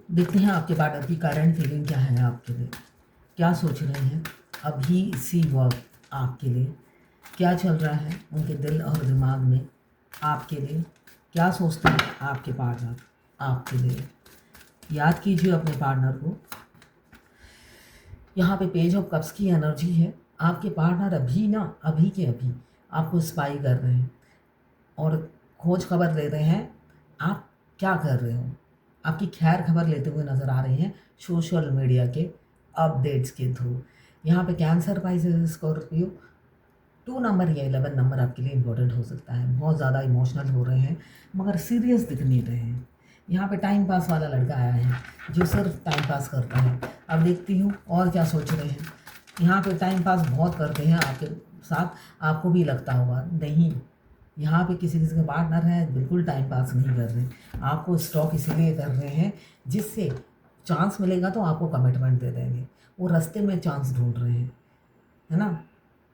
देखते हैं आपके पार्टनर की करंट फीलिंग क्या है आपके लिए, क्या सोच रहे हैं अभी इसी वक्त आपके लिए, क्या चल रहा है उनके दिल और दिमाग में आपके लिए, क्या सोचते हैं आपके पार्टनर आपके लिए। याद कीजिए अपने पार्टनर को। यहाँ पे पेज ऑफ कप्स की एनर्जी है। आपके पार्टनर अभी के अभी आपको स्पाई कर रहे हैं और खोज खबर ले रहे हैं आप क्या कर रहे हो, आपकी खैर खबर लेते हुए नज़र आ रहे हैं सोशल मीडिया के अपडेट्स के थ्रू। यहाँ पे कैंसर, पाइसेस, स्कॉर्पियो 2 नंबर या 11 नंबर आपके लिए इम्पोर्टेंट हो सकता है। बहुत ज़्यादा इमोशनल हो रहे हैं मगर सीरियस दिख नहीं रहे हैं। यहाँ पे टाइम पास वाला लड़का आया है जो सिर्फ टाइम पास करता है। अब देखती हूँ और क्या सोच रहे हैं। यहाँ पे टाइम पास बहुत करते हैं आपके साथ, आपको भी लगता होगा। नहीं, यहाँ पे किसी किसी के पार्टनर हैं बिल्कुल टाइम पास नहीं कर रहे, आपको स्टॉक इसीलिए कर रहे हैं जिससे चांस मिलेगा तो आपको कमिटमेंट दे देंगे। वो रास्ते में चांस ढूंढ रहे हैं, है ना।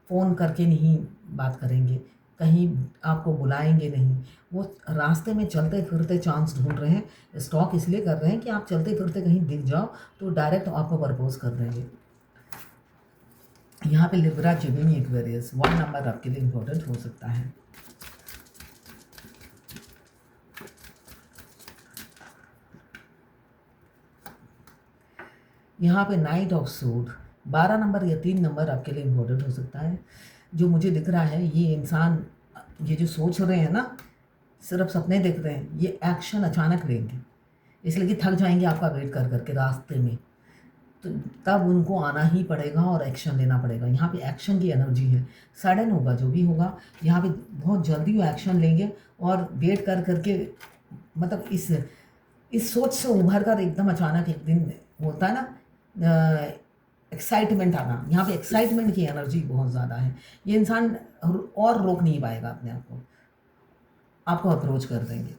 फ़ोन करके नहीं बात करेंगे, कहीं आपको बुलाएंगे नहीं, वो रास्ते में चलते फिरते चांस ढूंढ रहे हैं। स्टॉक इसलिए कर रहे हैं कि आप चलते फिरते कहीं दिख जाओ तो डायरेक्ट आपको प्रपोज कर देंगे। यहाँ पे लिब्रा, जेमिनी, एक्वेरियस 1 नंबर आपके लिए इम्पोर्टेंट हो सकता है। यहाँ पे नाइट ऑफ सूड 12 नंबर या 3 नंबर आपके लिए इम्पोर्टेंट हो सकता है। जो मुझे दिख रहा है ये इंसान, ये जो सोच रहे हैं ना, सिर्फ सपने देख रहे हैं, ये एक्शन अचानक लेंगे इसलिए कि थक जाएंगे आपका वेट कर करके रास्ते में, तो तब उनको आना ही पड़ेगा और एक्शन लेना पड़ेगा। यहाँ पे एक्शन की एनर्जी है। सडन होगा जो भी होगा, यहाँ पे बहुत जल्दी वो एक्शन लेंगे और वेट कर करके, मतलब इस सोच से उभर कर एकदम अचानक एक दिन होता है ना एक्साइटमेंट आना। यहाँ पे एक्साइटमेंट की एनर्जी बहुत ज़्यादा है। ये इंसान और रोक नहीं पाएगा अपने आप को, आपको अप्रोच कर देंगे।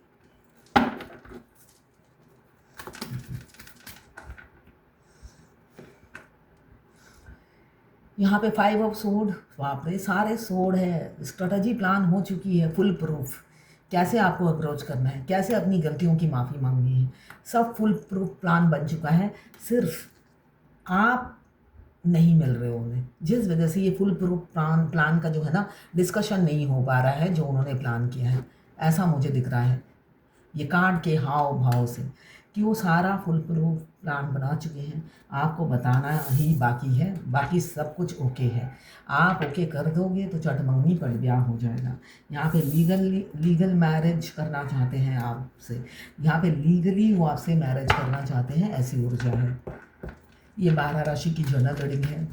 यहाँ पे 5 ऑफ सोड, बाप रे सारे सोड है। स्ट्रेटजी प्लान हो चुकी है फुल प्रूफ, कैसे आपको अप्रोच करना है, कैसे अपनी गलतियों की माफ़ी मांगनी है, सब फुल प्रूफ प्लान बन चुका है। सिर्फ आप नहीं मिल रहे हो उन्हें, जिस वजह से ये फुल प्रूफ प्लान का जो है ना डिस्कशन नहीं हो पा रहा है जो उन्होंने प्लान किया है, ऐसा मुझे दिख रहा है ये कार्ड के हाव भाव से कि वो सारा फुल प्रूफ प्लान बना चुके हैं। आपको बताना ही बाकी है, बाकी सब कुछ ओके है। आप ओके कर दोगे तो चटमंगनी पर ब्याह हो जाएगा। यहाँ पे लीगल मैरिज करना चाहते हैं आपसे, यहाँ पे लीगली वो आपसे मैरिज करना चाहते हैं, ऐसी ऊर्जा है। ये 12 राशि की जनरल रीडिंग है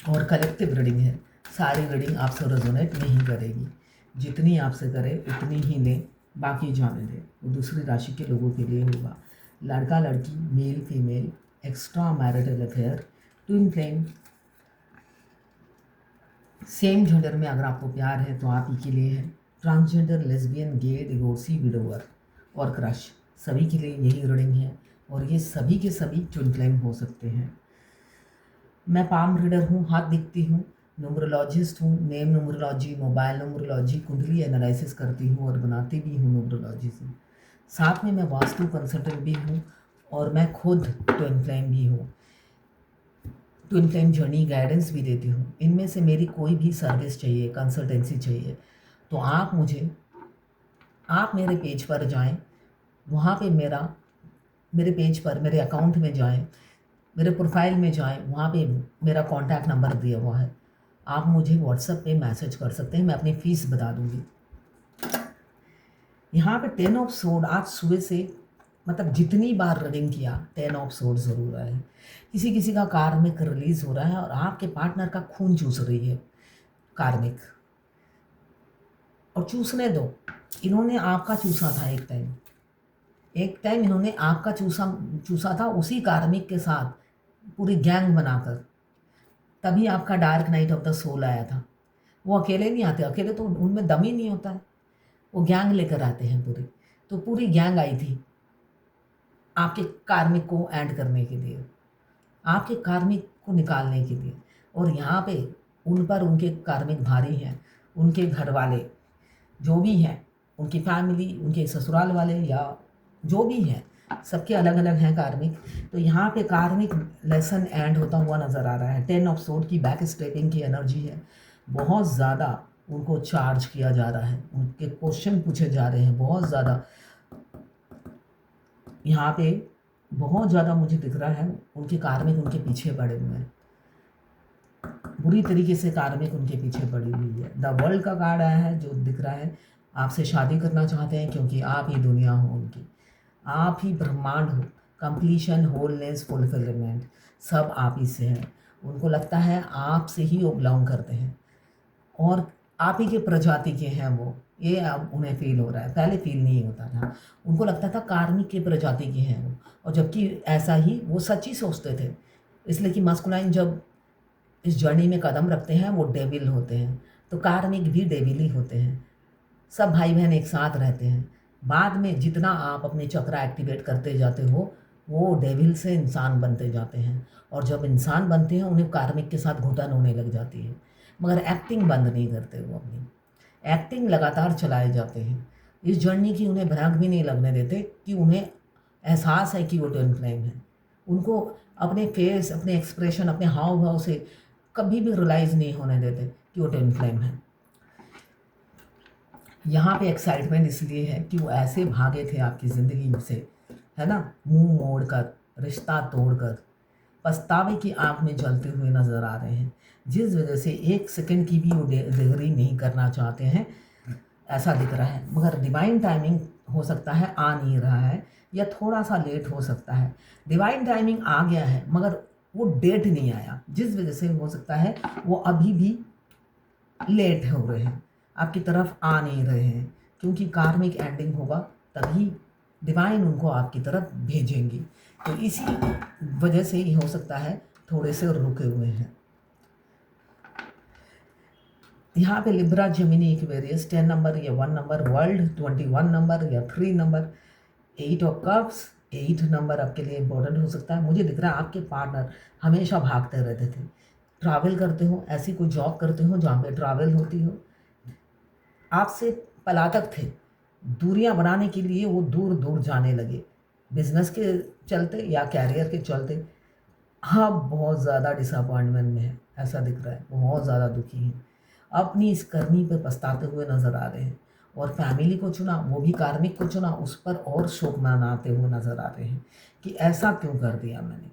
और कलेक्टिव रीडिंग है। सारी रीडिंग आपसे रेजोनेट नहीं करेगी, जितनी आपसे करे उतनी ही लें, बाकी जाने दें। वो दूसरी राशि के लोगों के लिए होगा। लड़का लड़की, male female, extra marital affair, twin flame, same gender में अगर आपको प्यार है तो आप ही के लिए है। ट्रांसजेंडर, लेस्बियन, गे, डिवोर्सी, विडोवर और क्रश, सभी के लिए यही रीडिंग है और ये सभी के सभी ट्विन फ्लेम हो सकते हैं। मैं पाम रीडर हूँ, हाथ दिखती हूँ, न्यूमरोलॉजिस्ट हूँ, नेम न्यूमरोलॉजी, मोबाइल न्यूमरोलॉजी, कुंडली एनालिसिस करती हूँ और बनाती भी हूँ न्यूमरोलॉजी से। साथ में मैं वास्तु कंसल्टेंट भी हूँ और मैं खुद ट्विन फ्लेम भी हूँ। ट्विन फ्लेम जर्नी गाइडेंस भी देती हूँ। इनमें से मेरी कोई भी सर्विस चाहिए, कंसल्टेंसी चाहिए तो आप मेरे पेज पर जाएं, वहाँ पे मेरे पेज पर मेरे अकाउंट में जाएं, मेरे प्रोफाइल में जाएं, वहाँ पे मेरा कॉन्टैक्ट नंबर दिया हुआ है। आप मुझे व्हाट्सएप पे मैसेज कर सकते हैं, मैं अपनी फ़ीस बता दूँगी। यहाँ पे 10 ऑफ सोड आज सुबह से, मतलब जितनी बार रीडिंग किया 10 ऑफ सोड ज़रूर आया है। किसी किसी का कार्मिक रिलीज़ हो रहा है और आपके पार्टनर का खून चूस रही है कार्मिक, और चूसने दो। इन्होंने आपका चूसा था एक टाइम इन्होंने आपका चूसा था उसी कार्मिक के साथ, पूरी गैंग बनाकर। तभी आपका dark night of the soul आया था। वो अकेले नहीं आते, अकेले तो उनमें दम ही नहीं होता है, वो गैंग लेकर आते हैं पूरी। तो पूरी गैंग आई थी आपके कार्मिक को एंड करने के लिए, आपके कार्मिक को निकालने के लिए। और यहाँ पे उन पर उनके कार्मिक भारी हैं, उनके घर वाले जो भी हैं, उनकी फैमिली, उनके ससुराल वाले या जो भी हैं, सबके अलग अलग हैं कार्मिक। तो यहाँ पे कार्मिक लेसन एंड होता हुआ नज़र आ रहा है। 10 ऑफ सोर्ड की बैक स्टेपिंग की एनर्जी है। बहुत ज़्यादा उनको चार्ज किया जा रहा है, उनके क्वेश्चन पूछे जा रहे हैं बहुत ज़्यादा। यहाँ पे बहुत ज़्यादा मुझे दिख रहा है उनके कार्मिक उनके पीछे पड़े हुए हैं, बुरी तरीके से कार्मिक उनके पीछे पड़ी हुई है। द वर्ल्ड का कार्ड आया है जो दिख रहा है आपसे शादी करना चाहते हैं, क्योंकि आप ही दुनिया हो उनकी, आप ही ब्रह्मांड हो। कंप्लीशन, होलनेस, फुलफिलमेंट सब आप ही से है। उनको लगता है आपसे ही वो बिलोंग करते हैं और आप ही के प्रजाति के हैं वो। ये अब उन्हें फील हो रहा है, पहले फील नहीं होता था। उनको लगता था कार्मिक के प्रजाति के हैं वो, और जबकि ऐसा ही वो सच्ची सोचते थे। इसलिए कि मस्कुलाइन जब इस जर्नी में कदम रखते हैं वो डेविल होते हैं, तो कार्मिक भी डेविल ही होते हैं। सब भाई बहन एक साथ रहते हैं। बाद में जितना आप अपने चक्रा एक्टिवेट करते जाते हो वो डेविल से इंसान बनते जाते हैं, और जब इंसान बनते हैं उन्हें कार्मिक के साथ घुटन होने लग जाती है। मगर एक्टिंग बंद नहीं करते वो, अपनी एक्टिंग लगातार चलाए जाते हैं। इस जर्नी की उन्हें भनक भी नहीं लगने देते कि उन्हें एहसास है कि वो ट्विन फ्लेम है। उनको अपने फेस, अपने एक्सप्रेशन, अपने हाव भाव से कभी भी रियलाइज़ नहीं होने देते कि वो ट्विन फ्लेम है। यहाँ पे एक्साइटमेंट इसलिए है कि वो ऐसे भागे थे आपकी ज़िंदगी से, है ना, मुंह मोड़ कर, रिश्ता तोड़ कर, पछतावे की आंख में जलते हुए नज़र आ रहे हैं, जिस वजह से एक सेकंड की भी वो देरी नहीं करना चाहते हैं, ऐसा दिख रहा है। मगर डिवाइन टाइमिंग हो सकता है आ नहीं रहा है, या थोड़ा सा लेट हो सकता है। डिवाइन टाइमिंग आ गया है मगर वो डेट नहीं आया, जिस वजह से हो सकता है वो अभी भी लेट हो रहे हैं, आपकी तरफ आ नहीं रहे हैं, क्योंकि कार्मिक एंडिंग होगा तभी डिवाइन उनको आपकी तरफ भेजेंगी। तो इसी वजह से ही हो सकता है थोड़े से रुके हुए हैं। यहाँ पे लिब्रा, जेमिनी, एक्वेरियस 10 नंबर या 1 नंबर, वर्ल्ड 21 नंबर या 3 नंबर, 8 ऑफ कप्स 8 नंबर आपके लिए इम्पोर्टेंट हो सकता है। मुझे दिख रहा है आपके पार्टनर हमेशा भागते रहते थे, ट्रैवल करते हो, ऐसी कोई जॉब करते हो जहाँ पे ट्रैवल होती हो, आपसे पलातक थे। दूरियां बनाने के लिए वो दूर दूर जाने लगे, बिजनेस के चलते या कैरियर के चलते। हाँ, बहुत ज़्यादा डिसअपॉइंटमेंट में है, ऐसा दिख रहा है, बहुत ज़्यादा दुखी हैं, अपनी इस करनी पे पछताते हुए नज़र आ रहे हैं। और फैमिली को चुना, वो भी कार्मिक को चुना, उस पर और शोक मनाते हुए नज़र आ रहे हैं कि ऐसा क्यों कर दिया मैंने।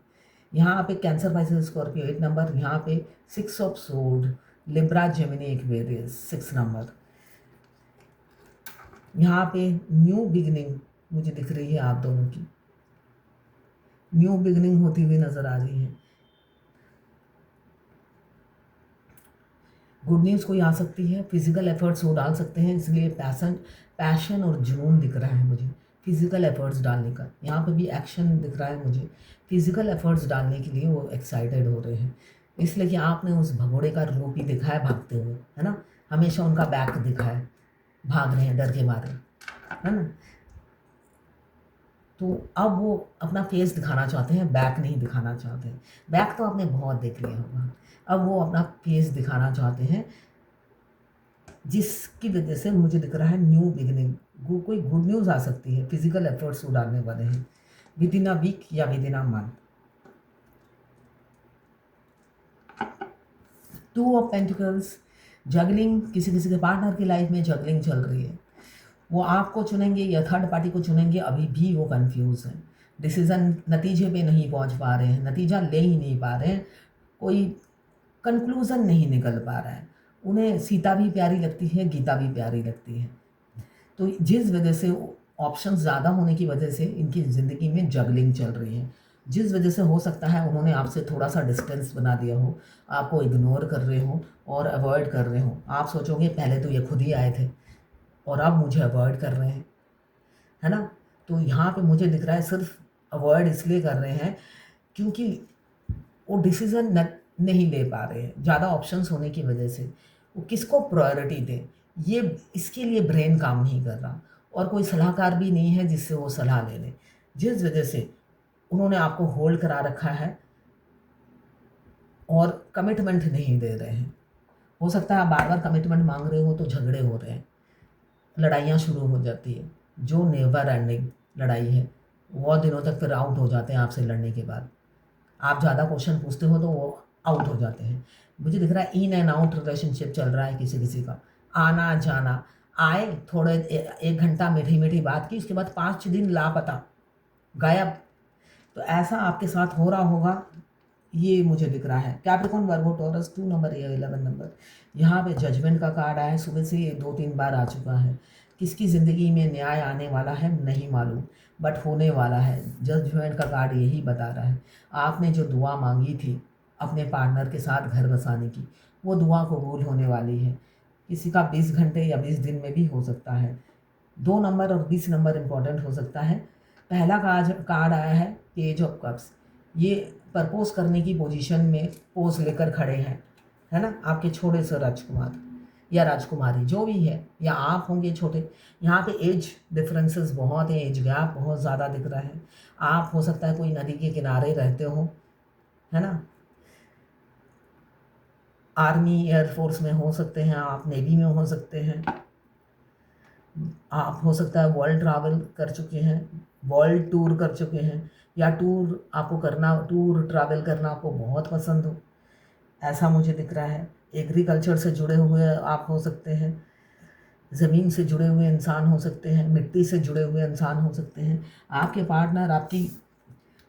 यहाँ पे कैंसर, पाइसेस, स्कॉर्पियो 8 नंबर, यहाँ पे 6 of sword, Libra, Gemini, Aquarius 6 number. यहाँ पे न्यू बिगनिंग मुझे दिख रही है, आप दोनों की न्यू बिगनिंग होती हुई नज़र आ रही है। गुड न्यूज़ कोई आ सकती है, फिजिकल एफर्ट्स वो डाल सकते हैं, इसलिए पैशन और जुनून दिख रहा है मुझे फिजिकल एफर्ट्स डालने का। यहाँ पे भी एक्शन दिख रहा है मुझे, फिजिकल एफर्ट्स डालने के लिए वो एक्साइटेड हो रहे हैं, इसलिए कि आपने उस भगोड़े का रूप ही दिखा है भागते हुए, है ना, हमेशा उनका बैक दिखा है, भाग रहे हैं डर के मारे, है ना। तो अब वो अपना फेस दिखाना चाहते हैं, बैक नहीं दिखाना चाहते हैं। बैक तो आपने बहुत देख लिया होगा, अब वो अपना फेस दिखाना चाहते हैं, जिसकी वजह से मुझे दिख रहा है न्यू बिगिनिंग, कोई गुड न्यूज़ आ सकती है। फिजिकल एफर्ट्स डालने वाले हैं विद इन अ वीक या with in a month. 2 of pentacles, juggling, किसी किसी के पार्टनर की लाइफ में जगलिंग चल रही है, वो आपको चुनेंगे या थर्ड पार्टी को चुनेंगे, अभी भी वो कंफ्यूज हैं, डिसीज़न नतीजे पे नहीं पहुंच पा रहे हैं, नतीजा ले ही नहीं पा रहे हैं, कोई कंक्लूज़न नहीं निकल पा रहा है। उन्हें सीता भी प्यारी लगती है, गीता भी प्यारी लगती है, तो जिस वजह से ऑप्शंस ज़्यादा होने की वजह से इनकी ज़िंदगी में जगलिंग चल रही है, जिस वजह से हो सकता है उन्होंने आपसे थोड़ा सा डिस्टेंस बना दिया हो, आपको इग्नोर कर रहे हो और अवॉइड कर रहे हो। आप सोचोगे पहले तो ये खुद ही आए थे और अब मुझे अवॉइड कर रहे हैं, है ना। तो यहाँ पे मुझे दिख रहा है सिर्फ अवॉइड इसलिए कर रहे हैं क्योंकि वो डिसीज़न नहीं ले पा रहे हैं, ज़्यादा ऑप्शंस होने की वजह से। वो किसको प्रायोरिटी दें, ये इसके लिए ब्रेन काम नहीं कर रहा, और कोई सलाहकार भी नहीं है जिससे वो सलाह ले लें, जिस वजह से उन्होंने आपको होल्ड करा रखा है और कमिटमेंट नहीं दे रहे हैं। हो सकता है आप बार बार कमिटमेंट मांग रहे हो तो झगड़े हो रहे हैं, लड़ाइयाँ शुरू हो जाती है, जो नेवर एंडिंग लड़ाई है, बहुत दिनों तक फिर आउट हो जाते हैं आपसे लड़ने के बाद। आप ज़्यादा क्वेश्चन पूछते हो तो वो आउट हो जाते हैं। मुझे दिख रहा है इन एंड आउट रिलेशनशिप चल रहा है किसी किसी का, आना जाना, आए थोड़े 1 घंटा मीठी मीठी बात की, उसके बाद 5 दिन लापता, गायब। तो ऐसा आपके साथ हो रहा होगा, ये मुझे दिख रहा है। कैप्रिकॉर्न वर्गो टॉरस 2 नंबर या 11 नंबर, यहाँ पे जजमेंट का कार्ड आया है, सुबह से ये 2-3 बार आ चुका है। किसकी ज़िंदगी में न्याय आने वाला है नहीं मालूम, बट होने वाला है। जजमेंट का कार्ड यही बता रहा है, आपने जो दुआ मांगी थी अपने पार्टनर के साथ घर बसाने की, वो दुआ कबूल होने वाली है। किसी का 20 घंटे या 20 दिन में भी हो सकता है। 2 नंबर और 20 नंबर इम्पॉर्टेंट हो सकता है। पहला कार्ड आया है पेज ऑफ कप्स, ये प्रपोज करने की पोजीशन में पोज लेकर खड़े हैं, है ना, आपके छोटे से राजकुमार या राजकुमारी जो भी है, या आप होंगे छोटे। यहाँ पे एज डिफरेंसेस बहुत हैं, एज गैप बहुत ज़्यादा दिख रहा है। आप हो सकता है कोई नदी के किनारे रहते हो, है ना, आर्मी एयरफोर्स में हो सकते हैं, आप नेवी में हो सकते हैं, आप हो सकता है वर्ल्ड ट्रैवल कर चुके हैं, वर्ल्ड टूर कर चुके हैं, या टूर ट्रैवल करना आपको बहुत पसंद हो, ऐसा मुझे दिख रहा है। एग्रीकल्चर से जुड़े हुए आप हो सकते हैं, ज़मीन से जुड़े हुए इंसान हो सकते हैं, मिट्टी से जुड़े हुए इंसान हो सकते हैं। आपके पार्टनर आपकी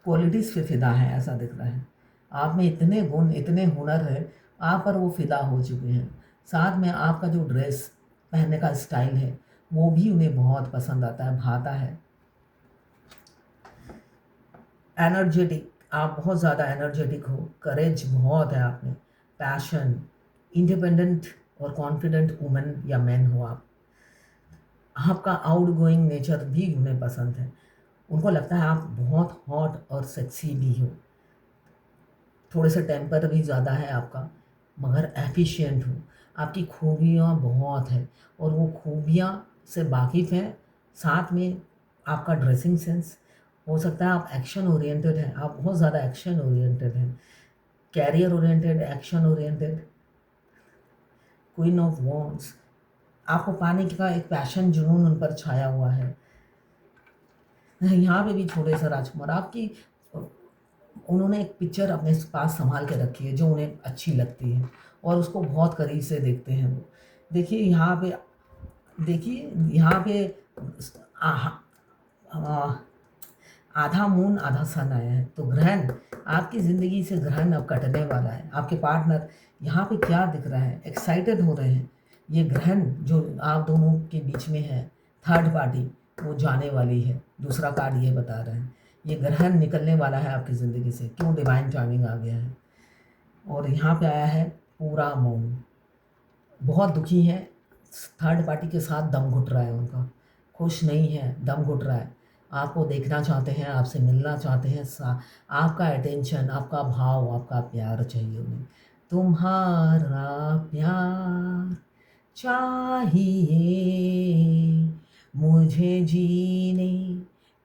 क्वालिटीज़ पे फ़िदा है, ऐसा दिख रहा है। आप में इतने गुण, इतने हुनर है, आप पर वो फ़िदा हो चुके हैं। साथ में आपका जो ड्रेस पहनने का स्टाइल है वो भी उन्हें बहुत पसंद आता है, भाता है। एनर्जेटिक, आप बहुत ज़्यादा एनर्जेटिक हो, करेज बहुत है आप में, पैशन, इंडिपेंडेंट और कॉन्फिडेंट वुमन या मैन हो आप। आपका आउटगोइंग नेचर भी उन्हें पसंद है। उनको लगता है आप बहुत हॉट और सेक्सी भी हो। थोड़े से टेम्पर भी ज़्यादा है आपका, मगर एफिशिएंट हो। आपकी खूबियाँ बहुत हैं और वो खूबियाँ से वाकिफ़ हैं। साथ में आपका ड्रेसिंग सेंस, हो सकता है आप एक्शन ओरिएंटेड हैं, आप बहुत ज़्यादा एक्शन ओरिएंटेड हैं, career oriented, action oriented. Queen of wands, आपको पाने का एक पैशन, जुनून उन पर छाया हुआ है। यहाँ पे भी छोटे से राजकुमार आपकी, उन्होंने एक पिक्चर अपने पास संभाल के रखी है जो उन्हें अच्छी लगती है और उसको बहुत करीब से देखते हैं वो। देखिए यहाँ पे, देखिए यहाँ पे आहा, आ, आधा मून आधा सन आया है, तो ग्रहण, आपकी ज़िंदगी से ग्रहण अब कटने वाला है। आपके पार्टनर यहाँ पे क्या दिख रहा है, एक्साइटेड हो रहे हैं। ये ग्रहण जो आप दोनों के बीच में है, थर्ड पार्टी वो जाने वाली है। दूसरा कार्ड ये बता रहे हैं ये ग्रहण निकलने वाला है आपकी ज़िंदगी से। क्यों, डिवाइन टाइमिंग आ गया है। और यहाँ पे आया है पूरा मून, बहुत दुखी है, थर्ड पार्टी के साथ दम घुट रहा है उनका, खुश नहीं है, दम घुट रहा है। आपको देखना चाहते हैं, आपसे मिलना चाहते हैं, आपका अटेंशन, आपका भाव, आपका प्यार चाहिए उन्हें। तुम्हारा प्यार चाहिए मुझे जीने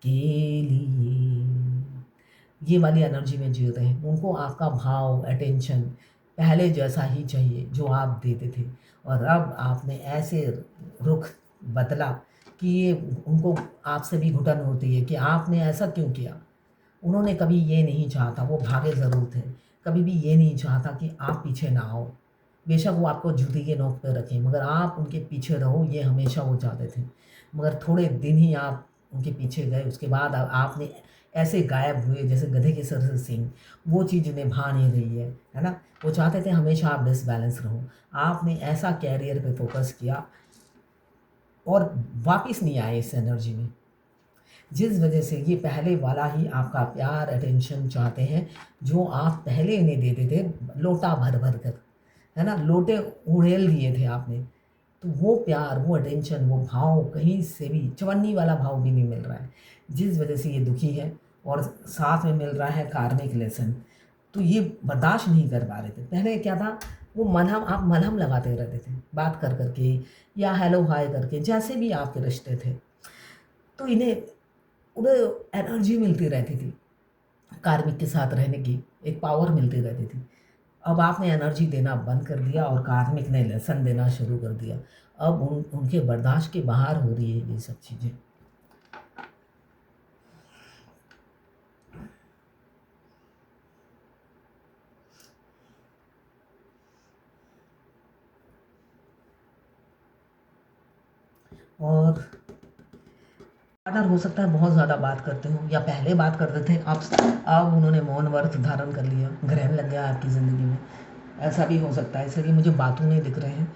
के लिए, ये वाली एनर्जी में जी रहे हैं। उनको आपका भाव, अटेंशन पहले जैसा ही चाहिए जो आप देते थे, और अब आपने ऐसे रुख बदला कि ये उनको आपसे भी घुटन होती है कि आपने ऐसा क्यों किया। उन्होंने कभी ये नहीं चाहा था, वो भागे ज़रूर थे, कभी भी ये नहीं चाहा था कि आप पीछे ना आओ। बेशक वो आपको जूती के नोक पे रखें, मगर आप उनके पीछे रहो, ये हमेशा वो चाहते थे। मगर थोड़े दिन ही आप उनके पीछे गए, उसके बाद आपने ऐसे गायब हुए जैसे गधे के सर से सींग। वो चीज़ निभा नहीं रही है ना। वो चाहते थे हमेशा आप डिसबैलेंस रहो। आपने ऐसा कैरियर पे फोकस किया और वापस नहीं आए इस एनर्जी में, जिस वजह से ये पहले वाला ही आपका प्यार, अटेंशन चाहते हैं जो आप पहले इन्हें देते थे लोटा भर भर कर, है ना, लोटे उड़ेल दिए थे आपने। तो वो प्यार, वो अटेंशन, वो भाव कहीं से भी, चवन्नी वाला भाव भी नहीं मिल रहा है, जिस वजह से ये दुखी है। और साथ में मिल रहा है कार्मिक लेसन। तो ये बर्दाश्त नहीं कर पा रहे थे। पहले क्या था, वो मलहम, आप मलहम लगाते रहते थे बात कर करके या हेलो हाय करके, जैसे भी आपके रिश्ते थे। तो इन्हें, उन्हें एनर्जी मिलती रहती थी, कार्मिक के साथ रहने की एक पावर मिलती रहती थी। अब आपने एनर्जी देना बंद कर दिया और कार्मिक ने लेसन देना शुरू कर दिया। अब उनके बर्दाश्त के बाहर हो रही है ये सब चीज़ें। और पार्टनर हो सकता है बहुत ज़्यादा बात करते हो या पहले बात करते थे, अब उन्होंने मौन व्रत धारण कर लिया, ग्रहण लग गया आपकी ज़िंदगी में, ऐसा भी हो सकता है। इसलिए मुझे बातों में दिख रहे हैं,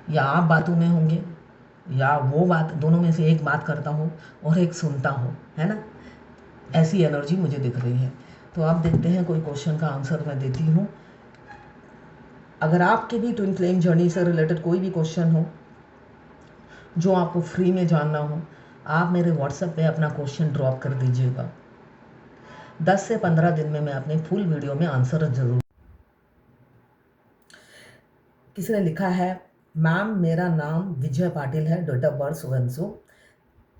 या आप बातों में होंगे या वो बात, दोनों में से एक बात करता हो और एक सुनता हो, है ना, ऐसी एनर्जी मुझे दिख रही है। तो आप देखते हैं कोई क्वेश्चन का आंसर मैं देती हूँ। अगर आपके भी ट्विन फ्लेम जर्नी से रिलेटेड कोई भी क्वेश्चन हो जो आपको फ्री में जानना हो, आप मेरे व्हाट्सएप पे अपना क्वेश्चन ड्रॉप कर दीजिएगा। 10 से 15 दिन में मैं अपने फुल वीडियो में आंसर ज़रूर। किसी ने लिखा है, मैम मेरा नाम विजय पाटिल है, डेट ऑफ बर्थ सुगंसो,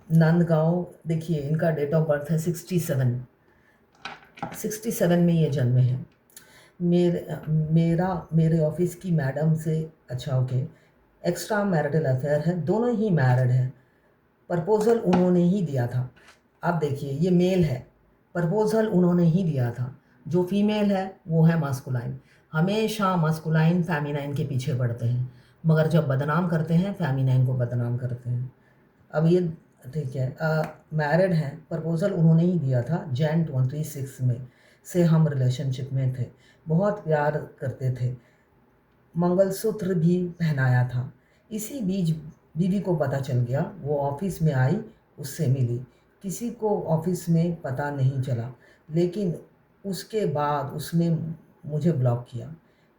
नंदगांव। देखिए इनका डेट ऑफ बर्थ है 67 में ये जन्मे हैं। मेरे ऑफिस की मैडम से, अच्छा ओके, एक्स्ट्रा मैरिटल अफेयर है, दोनों ही मैरिड हैं। प्रपोज़ल उन्होंने ही दिया था। अब देखिए ये मेल है, प्रपोज़ल उन्होंने ही दिया था। जो फीमेल है वो है मास्कुलाइन। हमेशा मास्कुलाइन फेमिनाइन के पीछे पड़ते हैं, मगर जब बदनाम करते हैं फेमिनाइन को बदनाम करते हैं। अब ये ठीक है, मैरिड हैं, प्रपोज़ल उन्होंने ही दिया था। जैन 26 में से हम रिलेशनशिप में थे, बहुत प्यार करते थे, मंगलसूत्र भी पहनाया था। इसी बीच बीवी को पता चल गया, वो ऑफिस में आई, उससे मिली। किसी को ऑफिस में पता नहीं चला, लेकिन उसके बाद उसने मुझे ब्लॉक किया।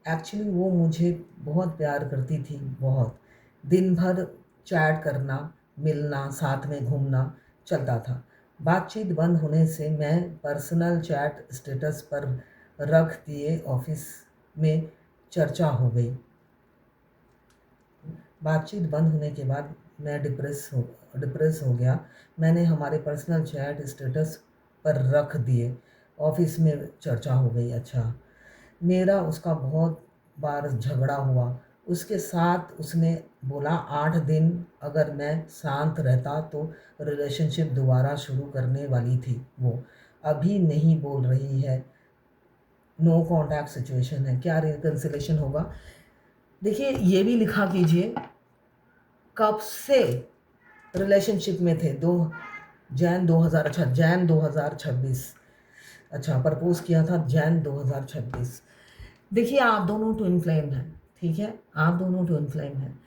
एक्चुअली वो मुझे बहुत प्यार करती थी, बहुत। दिन भर चैट करना, मिलना, साथ में घूमना चलता था। बातचीत बंद होने से मैं पर्सनल चैट स्टेटस पर रख दिए, ऑफिस में चर्चा हो गई। बातचीत बंद होने के बाद मैं डिप्रेस हो गया। मैंने हमारे पर्सनल चैट स्टेटस पर रख दिए, ऑफिस में चर्चा हो गई। अच्छा, मेरा उसका बहुत बार झगड़ा हुआ उसके साथ। उसने बोला 8 दिन अगर मैं शांत रहता तो रिलेशनशिप दोबारा शुरू करने वाली थी। वो अभी नहीं बोल रही है, नो कॉन्टैक्ट सिचुएशन है, क्या रिकन्सिलेशन होगा? देखिए ये भी लिखा कीजिए कब से रिलेशनशिप में थे। जैन 2026। अच्छा, प्रपोज किया था जैन 2026। देखिए आप दोनों ट्विन फ्लेम हैं, ठीक है, आप दोनों ट्विन फ्लेम हैं।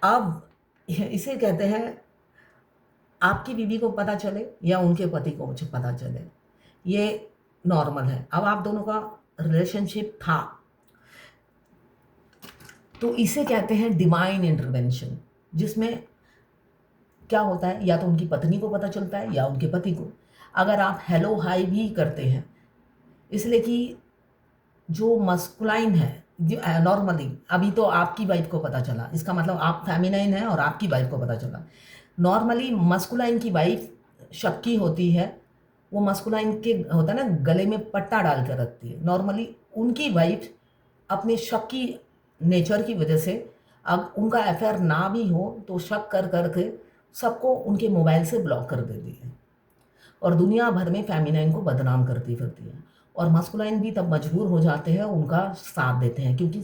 अब इसे कहते हैं आपकी बीवी को पता चले या उनके पति को मुझे पता चले, ये नॉर्मल है। अब आप दोनों का रिलेशनशिप था, तो इसे कहते हैं डिवाइन इंटरवेंशन, जिसमें क्या होता है, या तो उनकी पत्नी को पता चलता है या उनके पति को। अगर आप हेलो हाई भी करते हैं, इसलिए कि जो मस्कुलाइन है, जो नॉर्मली अभी तो आपकी वाइफ को पता चला, इसका मतलब आप फेमिनाइन हैं और आपकी वाइफ को पता चला। नॉर्मली मस्कुलाइन की वाइफ शक्की होती है, वो मस्कुलाइन के होता है ना, गले में पट्टा डाल कर रखती है। नॉर्मली उनकी वाइफ अपने शक्की नेचर की वजह से, अब उनका अफेयर ना भी हो तो शक कर करके सबको उनके मोबाइल से ब्लॉक कर देती है और दुनिया भर में फेमिनाइन को बदनाम करती फिरती है। और मस्कुलाइन भी तब मजबूर हो जाते हैं, उनका साथ देते हैं, क्योंकि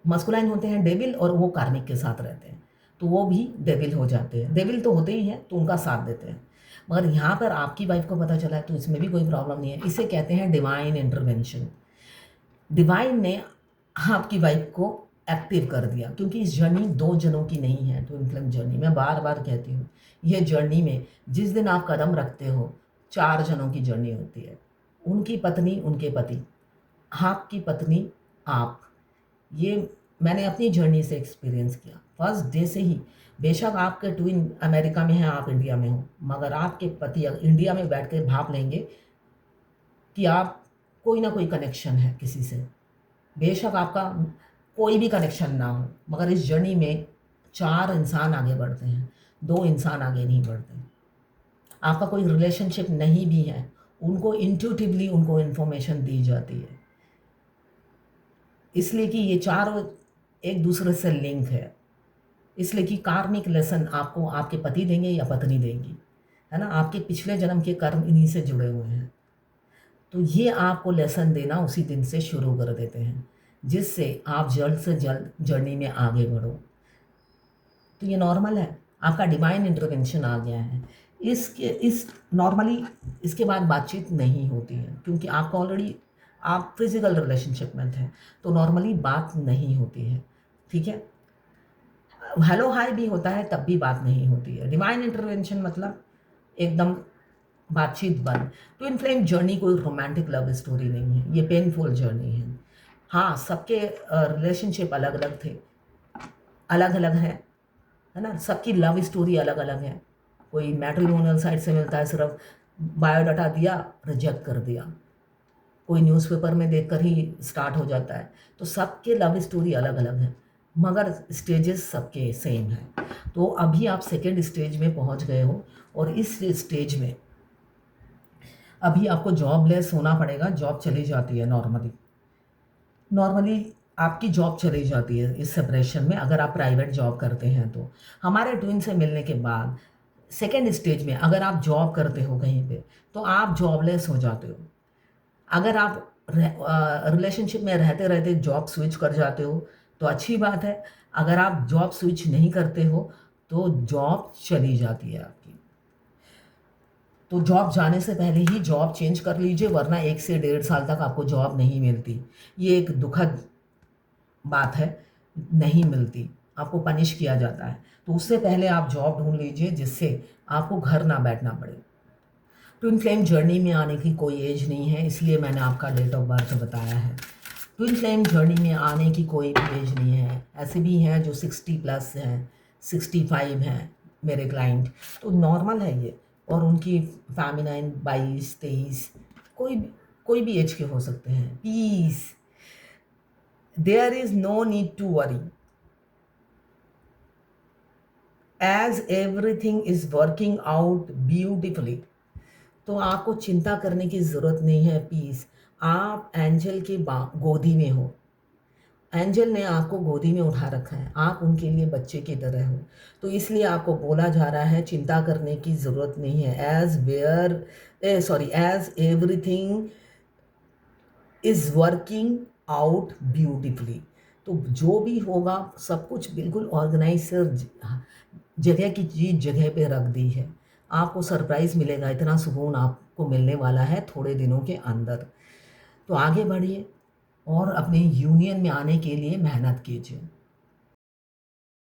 मस्कुलाइन होते हैं डेविल और वो कार्मिक के साथ रहते हैं, तो वो भी डेविल हो जाते हैं। डेविल तो होते ही हैं, तो उनका साथ देते हैं। मगर यहाँ पर आपकी वाइफ को पता चला है, तो इसमें भी कोई प्रॉब्लम नहीं है। इसे कहते हैं डिवाइन इंटरवेंशन। डिवाइन ने आपकी वाइफ को एक्टिव कर दिया, क्योंकि इस जर्नी 2 जनों की नहीं है। ट्विन फ्लेम जर्नी, मैं बार बार कहती हूँ, ये जर्नी में जिस दिन आप कदम रखते हो, 4 जनों की जर्नी होती है। उनकी पत्नी, उनके पति, आपकी पत्नी, आप। ये मैंने अपनी जर्नी से एक्सपीरियंस किया फर्स्ट डे से ही। बेशक आपके ट्विन अमेरिका में हैं, आप इंडिया में हो, मगर आपके पति इंडिया में बैठ के भाप लेंगे कि आप कोई ना कोई कनेक्शन है किसी से। बेशक आपका कोई भी कनेक्शन ना हो, मगर इस जर्नी में 4 इंसान आगे बढ़ते हैं, 2 इंसान आगे नहीं बढ़ते। आपका कोई रिलेशनशिप नहीं भी है, उनको इंट्यूटिवली उनको इन्फॉर्मेशन दी जाती है, इसलिए कि ये चारों एक दूसरे से लिंक है। इसलिए कि कार्मिक लेसन आपको आपके पति देंगे या पत्नी देंगी, है ना, आपके पिछले जन्म के कर्म इन्हीं से जुड़े हुए हैं। तो ये आपको लेसन देना उसी दिन से शुरू कर देते हैं, जिससे आप जल्द से जल्द जर्नी में आगे बढ़ो। तो ये नॉर्मल है, आपका डिवाइन इंटरवेंशन आ गया है। इस नॉर्मली इसके बाद बातचीत नहीं होती है, क्योंकि आपका ऑलरेडी आप फिजिकल रिलेशनशिप में थे, तो नॉर्मली बात नहीं होती है, ठीक है। हेलो हाय भी होता है तब भी बात नहीं होती है। डिवाइन इंटरवेंशन मतलब एकदम बातचीत बंद। ट्विन फ्लेम जर्नी कोई रोमांटिक लव स्टोरी नहीं है, ये पेनफुल जर्नी है। हाँ, सबके रिलेशनशिप अलग अलग थे, अलग अलग है ना, सबकी लव स्टोरी अलग अलग है। कोई मैट्रिमोनियल साइट से मिलता है, सिर्फ बायोडाटा दिया, रिजेक्ट कर दिया। कोई न्यूज़पेपर में देखकर ही स्टार्ट हो जाता है। तो सबके लव स्टोरी अलग अलग है, मगर स्टेजेस सबके सेम हैं। तो अभी आप सेकेंड स्टेज में पहुंच गए हो, और इस स्टेज में अभी आपको जॉबलेस होना पड़ेगा। जॉब चली जाती है नॉर्मली आपकी जॉब चली जाती है इस सेपरेशन में, अगर आप प्राइवेट जॉब करते हैं तो। हमारे ट्विन से मिलने के बाद सेकेंड स्टेज में अगर आप जॉब करते हो कहीं पे, तो आप जॉबलेस हो जाते हो। अगर आप रिलेशनशिप में रहते रहते जॉब स्विच कर जाते हो तो अच्छी बात है। अगर आप जॉब स्विच नहीं करते हो तो जॉब चली जाती है आपकी। तो जॉब जाने से पहले ही जॉब चेंज कर लीजिए, वरना 1 से 1.5 साल तक आपको जॉब नहीं मिलती। ये एक दुखद बात है, नहीं मिलती, आपको पनिश किया जाता है। तो उससे पहले आप जॉब ढूंढ लीजिए, जिससे आपको घर ना बैठना पड़े। ट्विन फ्लेम जर्नी में आने की कोई एज नहीं है, इसलिए मैंने आपका डेट ऑफ बर्थ बताया है। ट्विन फ्लेम जर्नी में आने की कोई भी एज नहीं है। ऐसे भी हैं जो 60+ हैं, 65 हैं मेरे क्लाइंट, तो नॉर्मल है ये। और उनकी फेमिनाइन 22-23, कोई भी एज के हो सकते हैं। Peace, there is no need to worry, as everything is working out beautifully. तो आपको चिंता करने की ज़रूरत नहीं है। पीस, आप एंजल के गोदी में हो। एंजल ने आपको गोदी में उठा रखा है, आप उनके लिए बच्चे की तरह हो। तो इसलिए आपको बोला जा रहा है चिंता करने की ज़रूरत नहीं है। As everything is working out beautifully. तो जो भी होगा सब कुछ बिल्कुल ऑर्गेनाइज जगह की चीज़ जगह पे रख दी है। आपको सरप्राइज़ मिलेगा, इतना सुकून आपको मिलने वाला है थोड़े दिनों के अंदर। तो आगे बढ़िए और अपने यूनियन में आने के लिए मेहनत कीजिए।